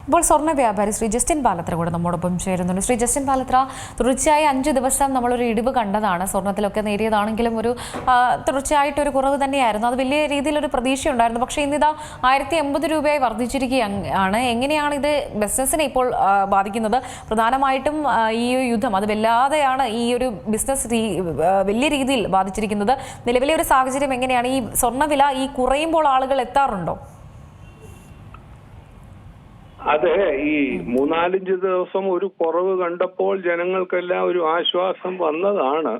ഇപ്പോൾ സ്വർണ്ണ വ്യാപാരി ശ്രീ ജസ്റ്റിൻ പാലത്ര കൂടെ നമ്മോടൊപ്പം ചേരുന്നുണ്ട്. ശ്രീ ജസ്റ്റിൻ പാലത്ര, തുടർച്ചയായി 5 ദിവസം നമ്മളൊരു ഇടിവ് കണ്ടതാണ്. സ്വർണ്ണത്തിലൊക്കെ നേരിയതാണെങ്കിലും ഒരു തുടർച്ചയായിട്ടൊരു കുറവ് തന്നെയായിരുന്നു. അത് വലിയ രീതിയിലൊരു പ്രതീക്ഷയുണ്ടായിരുന്നു. പക്ഷേ ഇന്നിതാ 1080 രൂപയായി വർദ്ധിച്ചിരിക്കുകയാണ്. എങ്ങനെയാണ് ഇത് ബിസിനസ്സിനെ ഇപ്പോൾ ബാധിക്കുന്നത്? പ്രധാനമായിട്ടും ഈ യുദ്ധം അത് വല്ലാതെയാണ് ഈ ഒരു ബിസിനസ് വലിയ രീതിയിൽ ബാധിച്ചിരിക്കുന്നത്. നിലവിലെ ഒരു സാഹചര്യം എങ്ങനെയാണ്? ഈ സ്വർണ്ണവില ഈ കുറയുമ്പോൾ ആളുകൾ എത്താറുണ്ടോ? അതെ, ഈ 3-4 ദിവസം ഒരു കുറവ് കണ്ടപ്പോൾ ജനങ്ങൾക്കെല്ലാം ഒരു ആശ്വാസം വന്നതാണ്.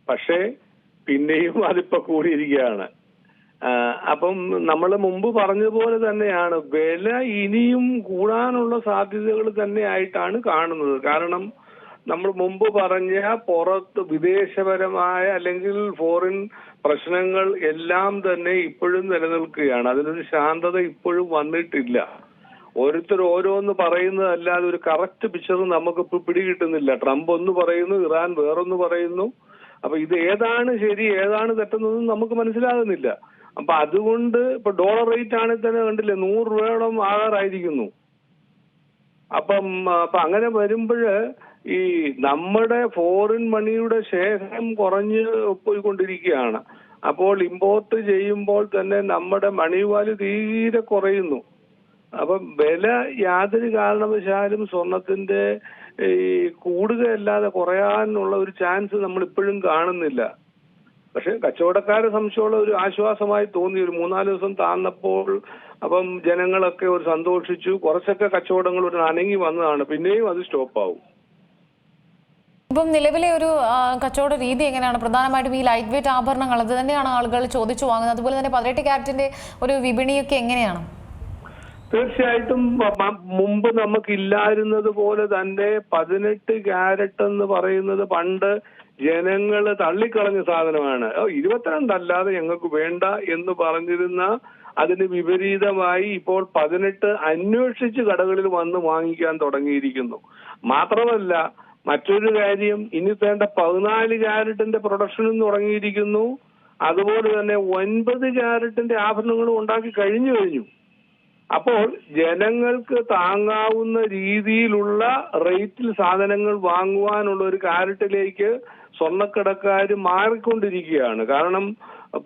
പക്ഷേ പിന്നെയും അതിപ്പോ കൂടിയിരിക്കുകയാണ്. അപ്പം നമ്മൾ മുമ്പ് പറഞ്ഞതുപോലെ തന്നെയാണ്, വില ഇനിയും കൂടാനുള്ള സാധ്യതകൾ തന്നെയായിട്ടാണ് കാണുന്നത്. കാരണം നമ്മൾ മുമ്പ് പറഞ്ഞ പുറത്ത് വിദേശപരമായ അല്ലെങ്കിൽ ഫോറിൻ പ്രശ്നങ്ങൾ എല്ലാം തന്നെ ഇപ്പോഴും നിലനിൽക്കുകയാണ്. അതിനൊരു ശാന്തത ഇപ്പോഴും വന്നിട്ടില്ല. ഓരോരുത്തർ ഓരോന്ന് പറയുന്നതല്ലാതെ ഒരു കറക്റ്റ് പിക്ചർ നമുക്കിപ്പോൾ പിടികിട്ടുന്നില്ല. ട്രംപ് ഒന്ന് പറയുന്നു, ഇറാൻ വേറൊന്ന് പറയുന്നു. അപ്പൊ ഇത് ഏതാണ് ശരി ഏതാണ് തെറ്റെന്നൊന്നും നമുക്ക് മനസ്സിലാകുന്നില്ല. അപ്പൊ അതുകൊണ്ട് ഇപ്പൊ ഡോളർ റേറ്റ് ആണെങ്കിൽ തന്നെ കണ്ടില്ലേ, 100 രൂപയോളം ആകാറായിരിക്കുന്നു. അപ്പൊ അങ്ങനെ വരുമ്പോഴ് ഈ നമ്മുടെ ഫോറിൻ മണിയുടെ ശേഖരം കുറഞ്ഞ് പോയിക്കൊണ്ടിരിക്കുകയാണ്. അപ്പോൾ ഇമ്പോർട്ട് ചെയ്യുമ്പോൾ തന്നെ നമ്മുടെ മണി വാല്യൂ തീരെ കുറയുന്നു. അപ്പം വില യാതൊരു കാരണവശാലും സ്വർണത്തിന്റെ ഈ കൂടുകയല്ലാതെ കുറയാനുള്ള ഒരു ചാൻസ് നമ്മൾ ഇപ്പോഴും കാണുന്നില്ല. പക്ഷെ കച്ചവടക്കാരെ സംശയമുള്ള ഒരു ആശ്വാസമായി തോന്നി. ഒരു 3-4 ദിവസം താന്നപ്പോൾ അപ്പം ജനങ്ങളൊക്കെ ഒരു സന്തോഷിച്ചു. കുറച്ചൊക്കെ കച്ചവടങ്ങൾ ഒരു അനങ്ങി വന്നതാണ്. പിന്നെയും അത് സ്റ്റോപ്പ് ആവും. ഇപ്പം നിലവിലെ ഒരു കച്ചവട രീതി എങ്ങനെയാണ്? പ്രധാനമായിട്ടും ഈ ലൈറ്റ് വെയിറ്റ് ആഭരണങ്ങൾ അത് തന്നെയാണ് ആളുകൾ ചോദിച്ചു വാങ്ങുന്നത്. അതുപോലെ തന്നെ 18 ക്യാരറ്റിന്റെ ഒരു വിപണിയൊക്കെ എങ്ങനെയാണ്? തീർച്ചയായിട്ടും മുമ്പ് നമുക്കില്ലായിരുന്നത് പോലെ തന്നെ 18 ക്യാരറ്റ് എന്ന് പറയുന്നത് പണ്ട് ജനങ്ങൾ തള്ളിക്കളഞ്ഞ സാധനമാണ്. 22 അല്ലാതെ ഞങ്ങൾക്ക് വേണ്ട എന്ന് പറഞ്ഞിരുന്ന അതിന് വിപരീതമായി ഇപ്പോൾ 18 അന്വേഷിച്ച് കടകളിൽ വന്ന് വാങ്ങിക്കാൻ തുടങ്ങിയിരിക്കുന്നു. മാത്രമല്ല മറ്റൊരു കാര്യം, ഇനി വേണ്ട 14 ക്യാരറ്റിന്റെ പ്രൊഡക്ഷനും തുടങ്ങിയിരിക്കുന്നു. അതുപോലെ തന്നെ 9 ക്യാരറ്റിന്റെ ആഭരണങ്ങളും ഉണ്ടാക്കി കഴിഞ്ഞു. അപ്പോൾ ജനങ്ങൾക്ക് താങ്ങാവുന്ന രീതിയിലുള്ള റേറ്റിൽ സാധനങ്ങൾ വാങ്ങുവാനുള്ള ഒരു കാരറ്റിലേക്ക് സ്വർണ്ണക്കടക്കാർ മാറിക്കൊണ്ടിരിക്കുകയാണ്. കാരണം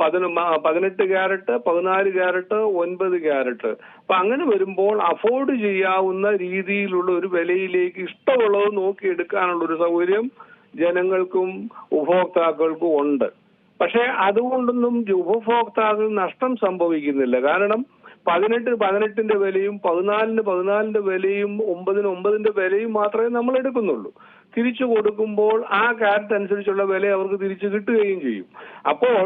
18 ക്യാരറ്റ്, 14 ക്യാരറ്റ്, 9 ക്യാരറ്റ്. അപ്പൊ അങ്ങനെ വരുമ്പോൾ അഫോർഡ് ചെയ്യാവുന്ന രീതിയിലുള്ള ഒരു വിലയിലേക്ക് ഇഷ്ടമുള്ളത് നോക്കിയെടുക്കാനുള്ള ഒരു സൗകര്യം ജനങ്ങൾക്കും ഉപഭോക്താക്കൾക്കും ഉണ്ട്. പക്ഷെ അതുകൊണ്ടൊന്നും ഉപഭോക്താക്കൾ നഷ്ടം സംഭവിക്കുന്നില്ല. കാരണം 18-18ന്റെ വിലയും 14-14ന്റെ വിലയും 9-9ന്റെ വിലയും മാത്രമേ നമ്മൾ എടുക്കുന്നുള്ളൂ. തിരിച്ചു കൊടുക്കുമ്പോൾ ആ ക്യാരറ്റ് അനുസരിച്ചുള്ള വില അവർക്ക് തിരിച്ചു കിട്ടുകയും ചെയ്യും. അപ്പോൾ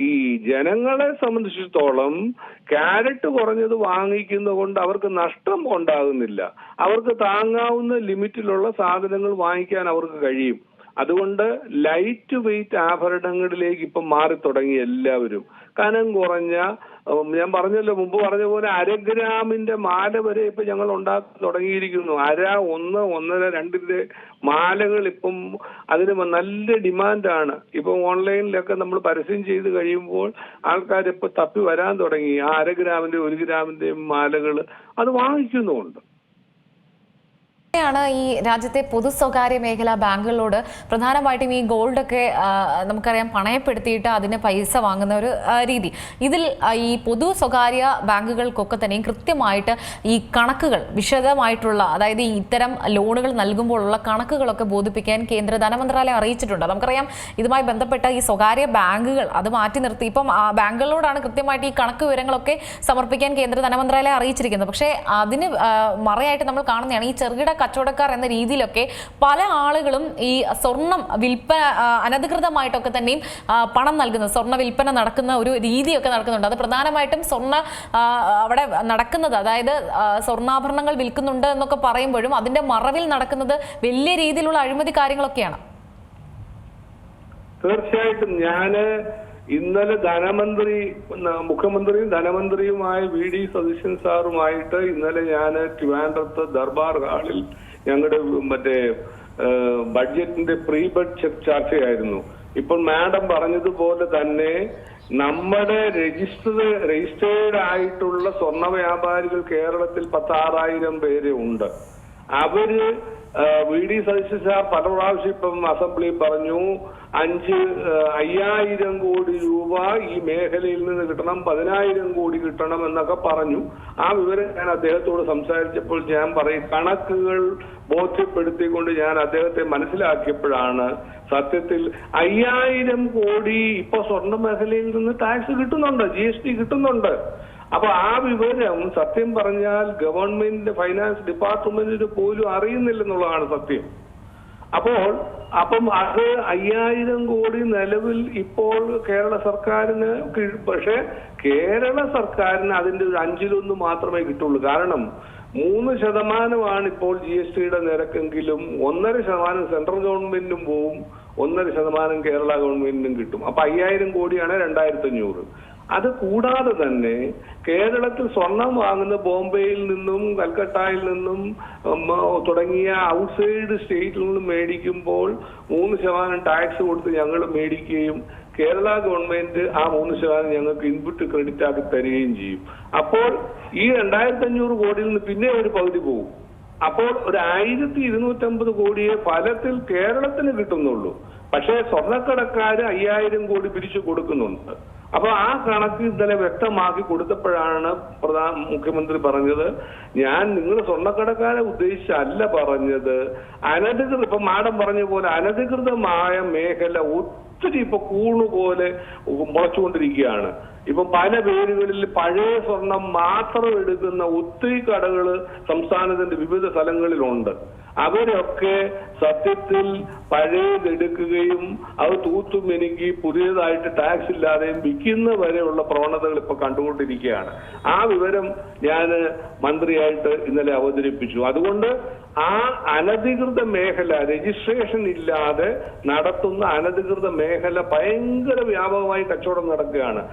ഈ ജനങ്ങളെ സംബന്ധിച്ചിടത്തോളം ക്യാരറ്റ് കുറഞ്ഞത് വാങ്ങിക്കുന്നത് കൊണ്ട് അവർക്ക് നഷ്ടം ഉണ്ടാകുന്നില്ല. അവർക്ക് താങ്ങാവുന്ന ലിമിറ്റിലുള്ള സാധനങ്ങൾ വാങ്ങിക്കാൻ അവർക്ക് കഴിയും. അതുകൊണ്ട് ലൈറ്റ് വെയിറ്റ് ആഭരണങ്ങളിലേക്ക് ഇപ്പം മാറി തുടങ്ങി എല്ലാവരും. കനം കുറഞ്ഞ, ഞാൻ പറഞ്ഞല്ലോ മുമ്പ് പറഞ്ഞ പോലെ 1/2 ഗ്രാമിന്റെ മാല വരെ ഇപ്പൊ ഞങ്ങൾ ഉണ്ടാക്കി തുടങ്ങിയിരിക്കുന്നു. 1/2, 1, 1.5, 2ന്റെ മാലകൾ ഇപ്പം അതിന് നല്ല ഡിമാൻഡാണ്. ഇപ്പൊ ഓൺലൈനിലൊക്കെ നമ്മൾ പരസ്യം ചെയ്ത് കഴിയുമ്പോൾ ആൾക്കാർ ഇപ്പൊ തപ്പി വരാൻ തുടങ്ങി. ആ 1/2 ഗ്രാമിന്റെ 1 ഗ്രാമിന്റെയും മാലകൾ അത് വാങ്ങിക്കുന്നുമുണ്ട്. ാണ് ഈ രാജ്യത്തെ പൊതു സ്വകാര്യ മേഖലാ ബാങ്കുകളോട് പ്രധാനമായിട്ടും ഈ ഗോൾഡൊക്കെ നമുക്കറിയാം പണയപ്പെടുത്തിയിട്ട് അതിന് പൈസ വാങ്ങുന്ന ഒരു രീതി. ഇതിൽ ഈ പൊതു സ്വകാര്യ ബാങ്കുകൾക്കൊക്കെ തന്നെയും കൃത്യമായിട്ട് ഈ കണക്കുകൾ വിശദമായിട്ടുള്ള, അതായത് ഈ ഇത്തരം ലോണുകൾ നൽകുമ്പോഴുള്ള കണക്കുകളൊക്കെ ബോധിപ്പിക്കാൻ കേന്ദ്ര ധനമന്ത്രാലയം അറിയിച്ചിട്ടുണ്ട്. നമുക്കറിയാം ഇതുമായി ബന്ധപ്പെട്ട ഈ സ്വകാര്യ ബാങ്കുകൾ അത് മാറ്റി നിർത്തി ഇപ്പം ബാങ്കുകളോടാണ് കൃത്യമായിട്ട് ഈ കണക്ക് വിവരങ്ങളൊക്കെ സമർപ്പിക്കാൻ കേന്ദ്ര ധനമന്ത്രാലയം അറിയിച്ചിരിക്കുന്നത്. പക്ഷേ അതിന് മറയായിട്ട് നമ്മൾ കാണുന്നതാണ് ഈ ചെറുകിട കച്ചവടക്കാർ എന്ന രീതിയിലൊക്കെ പല ആളുകളും ഈ സ്വർണം വിൽപ്പന അനധികൃതമായിട്ടൊക്കെ തന്നെയും പണം നൽകുന്നത്, സ്വർണ്ണ വിൽപ്പന നടക്കുന്ന ഒരു രീതിയൊക്കെ നടക്കുന്നുണ്ട്. അത് പ്രധാനമായിട്ടും അവിടെ നടക്കുന്നത്, അതായത് സ്വർണ്ണാഭരണങ്ങൾ വിൽക്കുന്നുണ്ട് എന്നൊക്കെ പറയുമ്പോഴും അതിന്റെ മറവിൽ നടക്കുന്നത് വലിയ രീതിയിലുള്ള അഴിമതി കാര്യങ്ങളൊക്കെയാണ്. തീർച്ചയായിട്ടും ഇന്നലെ മുഖ്യമന്ത്രിയും ധനമന്ത്രിയുമായ VD സതീശൻ സാറുമായിട്ട് ഇന്നലെ ഞാൻ ട്രിവാൻഡ്രത്ത് ദർബാർ ഹാളിൽ ഞങ്ങളുടെ ബഡ്ജറ്റിന്റെ പ്രീ ബഡ്ജറ്റ് ചർച്ചയായിരുന്നു. ഇപ്പോൾ മാഡം പറഞ്ഞതുപോലെ തന്നെ നമ്മുടെ രജിസ്റ്റേർഡ് ആയിട്ടുള്ള സ്വർണ്ണ വ്യാപാരികൾ കേരളത്തിൽ 16,000 പേരെ ഉണ്ട്. അവര് VD സതീശൻ സാർ പല പ്രാവശ്യം ഇപ്പം അസംബ്ലിയിൽ പറഞ്ഞു 5,000 കോടി രൂപ ഈ മേഖലയിൽ നിന്ന് കിട്ടണം, 10,000 കോടി കിട്ടണം എന്നൊക്കെ പറഞ്ഞു. ആ വിവരം ഞാൻ അദ്ദേഹത്തോട് സംസാരിച്ചപ്പോൾ ഞാൻ പറയും കണക്കുകൾ ബോധ്യപ്പെടുത്തിക്കൊണ്ട് ഞാൻ അദ്ദേഹത്തെ മനസ്സിലാക്കിയപ്പോഴാണ് സത്യത്തിൽ 5,000 കോടി ഇപ്പൊ സ്വർണ്ണ മേഖലയിൽ നിന്ന് ടാക്സ് കിട്ടുന്നുണ്ട്, GST കിട്ടുന്നുണ്ട്. അപ്പൊ ആ വിവരം സത്യം പറഞ്ഞാൽ ഗവൺമെന്റ് ഫൈനാൻസ് ഡിപ്പാർട്ട്മെന്റിന് പോലും അറിയുന്നില്ലെന്നുള്ളതാണ് സത്യം. അപ്പം അത് 5,000 കോടി നിലവിൽ ഇപ്പോൾ കേരള സർക്കാരിന്, പക്ഷെ കേരള സർക്കാരിന് അതിന്റെ ഒരു 5/1 മാത്രമേ കിട്ടുള്ളൂ. കാരണം 3% ഇപ്പോൾ GSTയുടെ നിരക്കെങ്കിലും 1.5% സെൻട്രൽ ഗവൺമെന്റിനും പോവും, 1.5% കേരള ഗവൺമെന്റിനും കിട്ടും. അപ്പൊ 5,000 കോടിയാണ് 2,500. അത് കൂടാതെ തന്നെ കേരളത്തിൽ സ്വർണം വാങ്ങുന്ന ബോംബെയിൽ നിന്നും കൽക്കട്ടയിൽ നിന്നും തുടങ്ങിയ ഔട്ട്സൈഡ് സ്റ്റേറ്റിൽ നിന്നും മേടിക്കുമ്പോൾ 3% ടാക്സ് കൊടുത്ത് ഞങ്ങൾ മേടിക്കുകയും കേരള ഗവൺമെന്റ് ആ 3% ഞങ്ങൾക്ക് ഇൻപുട്ട് ക്രെഡിറ്റ് ആക്കി തരികയും ചെയ്യും. അപ്പോൾ ഈ 2,500 കോടിയിൽ നിന്ന് പിന്നെ ഒരു പകുതി പോകും. അപ്പോൾ ഒരു 1,250 കോടിയെ ഫലത്തിൽ കേരളത്തിന് കിട്ടുന്നുള്ളൂ. പക്ഷേ സ്വർണ്ണക്കടക്കാര് 5,000 കോടി പിരിച്ചു കൊടുക്കുന്നുണ്ട്. അപ്പൊ ആ കണക്ക് ഇന്നലെ വ്യക്തമാക്കി കൊടുത്തപ്പോഴാണ് മുഖ്യമന്ത്രി പറഞ്ഞത്, ഞാൻ നിങ്ങൾ സ്വർണ്ണക്കടക്കാരെ ഉദ്ദേശിച്ചല്ല പറഞ്ഞത്, ഇപ്പൊ മാഡം പറഞ്ഞ പോലെ അനധികൃതമായ മേഖല ഒത്തിരി ഇപ്പൊ കൂണുപോലെ മുളച്ചുകൊണ്ടിരിക്കുകയാണ്. ഇപ്പൊ പല പേരുകളിൽ പഴയ സ്വർണം മാത്രം എടുക്കുന്ന ഒത്തിരി കടകള് സംസ്ഥാനത്തിന്റെ വിവിധ സ്ഥലങ്ങളിലുണ്ട്. അവരൊക്കെ സത്യത്തിൽ പഴയതെടുക്കുകയും അത് തൂത്തും എനിക്ക് പുതിയതായിട്ട് ടാക്സ് ഇല്ലാതെയും വിൽക്കുന്ന വരെയുള്ള പ്രവണതകൾ ഇപ്പൊ കണ്ടുകൊണ്ടിരിക്കുകയാണ്. ആ വിവരം ഞാൻ മന്ത്രിയായിട്ട് ഇന്നലെ അവതരിപ്പിച്ചു. അതുകൊണ്ട് ആ അനധികൃത മേഖല, രജിസ്ട്രേഷൻ ഇല്ലാതെ നടത്തുന്ന അനധികൃത മേഖല ഭയങ്കര വ്യാപകമായി കച്ചവടം നടക്കുകയാണ്.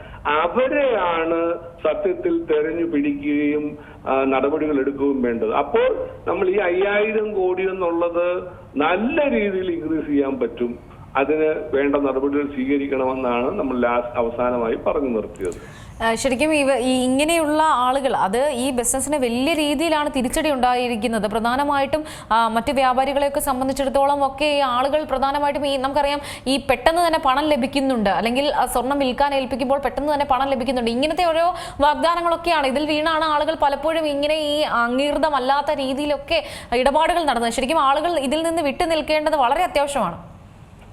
അവരെയാണ് സത്യത്തിൽ തെരഞ്ഞു പിടിക്കുകയും നടപടികൾ എടുക്കുകയും വേണ്ടത്. അപ്പോൾ നമ്മൾ ഈ 5,000 കോടി എന്നുള്ളത് നല്ല രീതിയിൽ ഇൻക്രീസ് ചെയ്യാൻ പറ്റും. അതിന് വേണ്ട നടപടികൾ സ്വീകരിക്കണമെന്നാണ് നമ്മൾ അവസാനമായി പറഞ്ഞു നിർത്തിയത്. ശരിക്കും ഇങ്ങനെയുള്ള ആളുകൾ, അത് ഈ ബിസിനസ്സിന് വലിയ രീതിയിലാണ് തിരിച്ചടി ഉണ്ടായിരിക്കുന്നത്. പ്രധാനമായിട്ടും മറ്റു വ്യാപാരികളെയൊക്കെ സംബന്ധിച്ചിടത്തോളം ഒക്കെ ഈ ആളുകൾ പ്രധാനമായിട്ടും നമുക്കറിയാം ഈ പെട്ടെന്ന് തന്നെ പണം ലഭിക്കുന്നുണ്ട്, അല്ലെങ്കിൽ സ്വർണം വിൽക്കാൻ ഏൽപ്പിക്കുമ്പോൾ പെട്ടെന്ന് തന്നെ പണം ലഭിക്കുന്നുണ്ട്. ഇങ്ങനത്തെ ഓരോ വാഗ്ദാനങ്ങളൊക്കെയാണ്. ഇതിൽ വീണാണ് ആളുകൾ പലപ്പോഴും ഇങ്ങനെ ഈ അംഗീകൃതമല്ലാത്ത രീതിയിലൊക്കെ ഇടപാടുകൾ നടന്നത്. ശരിക്കും ആളുകൾ ഇതിൽ നിന്ന് വിട്ടു നിൽക്കേണ്ടത് വളരെ അത്യാവശ്യമാണ്.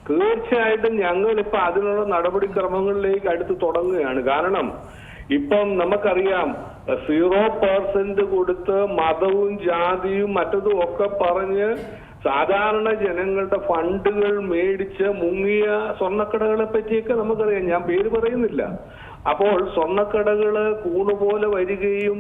തീർച്ചയായിട്ടും ഞങ്ങൾ ഇപ്പൊ അതിനുള്ള നടപടിക്രമങ്ങളിലേക്ക് അടുത്ത് തുടങ്ങുകയാണ്. കാരണം ഇപ്പം നമുക്കറിയാം 0% കൊടുത്ത് മതവും ജാതിയും മറ്റതും ഒക്കെ പറഞ്ഞ് സാധാരണ ജനങ്ങളുടെ ഫണ്ടുകൾ മേടിച്ച് മുങ്ങിയ സ്വർണ്ണക്കടകളെ പറ്റിയൊക്കെ നമുക്കറിയാം. ഞാൻ പേര് പറയുന്നില്ല. അപ്പോൾ സ്വർണ്ണക്കടകള് കൂണുപോലെ വരികയും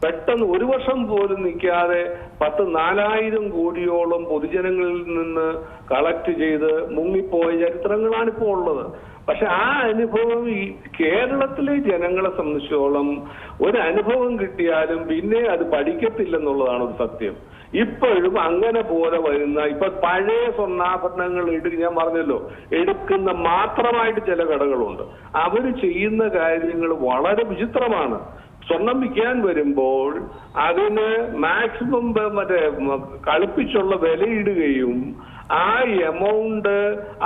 പെട്ടെന്ന് 1 വർഷം പോലും നിൽക്കാതെ 4,000 കോടിയോളം പൊതുജനങ്ങളിൽ നിന്ന് കളക്ട് ചെയ്ത് മുങ്ങിപ്പോയ ചരിത്രങ്ങളാണ് ഇപ്പോൾ ഉള്ളത്. പക്ഷെ ആ അനുഭവം ഈ കേരളത്തിലെ ജനങ്ങളെ സംബന്ധിച്ചോളം ഒരു അനുഭവം കിട്ടിയാലും പിന്നെ അത് പഠിക്കത്തില്ലെന്നുള്ളതാണ് ഒരു സത്യം. ഇപ്പോഴും അങ്ങനെ പോലെ വരുന്ന ഇപ്പൊ പഴയ സ്വർണ്ണാഭരണങ്ങൾ ഞാൻ പറഞ്ഞല്ലോ എടുക്കുന്ന മാത്രമായിട്ട് ചില കടകളുണ്ട്. അവര് ചെയ്യുന്ന കാര്യങ്ങൾ വളരെ വിചിത്രമാണ്. സ്വർണം വിൽക്കാൻ വരുമ്പോൾ അതിന് മാക്സിമം കളിപ്പിച്ചുള്ള വിലയിടുകയും ആ എമൗണ്ട്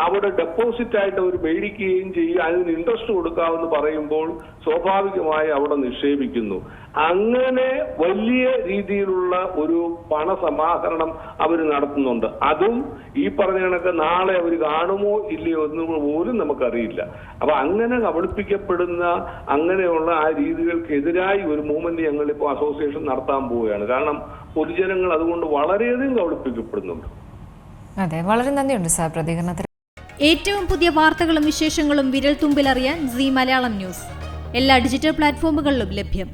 അവിടെ ഡെപ്പോസിറ്റ് ആയിട്ട് അവർ മേടിക്കുകയും ചെയ്യും. അതിന് ഇൻട്രസ്റ്റ് കൊടുക്കാമെന്ന് പറയുമ്പോൾ സ്വാഭാവികമായി അവിടെ നിക്ഷേപിക്കുന്നു. അങ്ങനെ വലിയ രീതിയിലുള്ള ഒരു പണസമാഹരണം അവർ നടത്തുന്നുണ്ട്. അതും ഈ പറഞ്ഞ കണക്ക് നാളെ അവർ കാണുമോ ഇല്ലയോ എന്ന് പോലും നമുക്കറിയില്ല. അപ്പൊ അങ്ങനെ കബളിപ്പിക്കപ്പെടുന്ന അങ്ങനെയുള്ള ആ രീതികൾക്കെതിരായി ഒരു മൂവ്മെന്റ് ഞങ്ങളിപ്പോൾ അസോസിയേഷൻ നടത്താൻ പോവുകയാണ്. കാരണം പൊതുജനങ്ങൾ അതുകൊണ്ട് വളരെയധികം കബളിപ്പിക്കപ്പെടുന്നുണ്ട്. അതെ, വളരെ നന്ദിയുണ്ട് സാർ പ്രതികരണത്തിന്. ഏറ്റവും പുതിയ വാർത്തകളും വിശേഷങ്ങളും വിരൽ തുമ്പിലറിയാൻ സീ മലയാളം ന്യൂസ് എല്ലാ ഡിജിറ്റൽ പ്ലാറ്റ്ഫോമുകളിലും ലഭ്യം.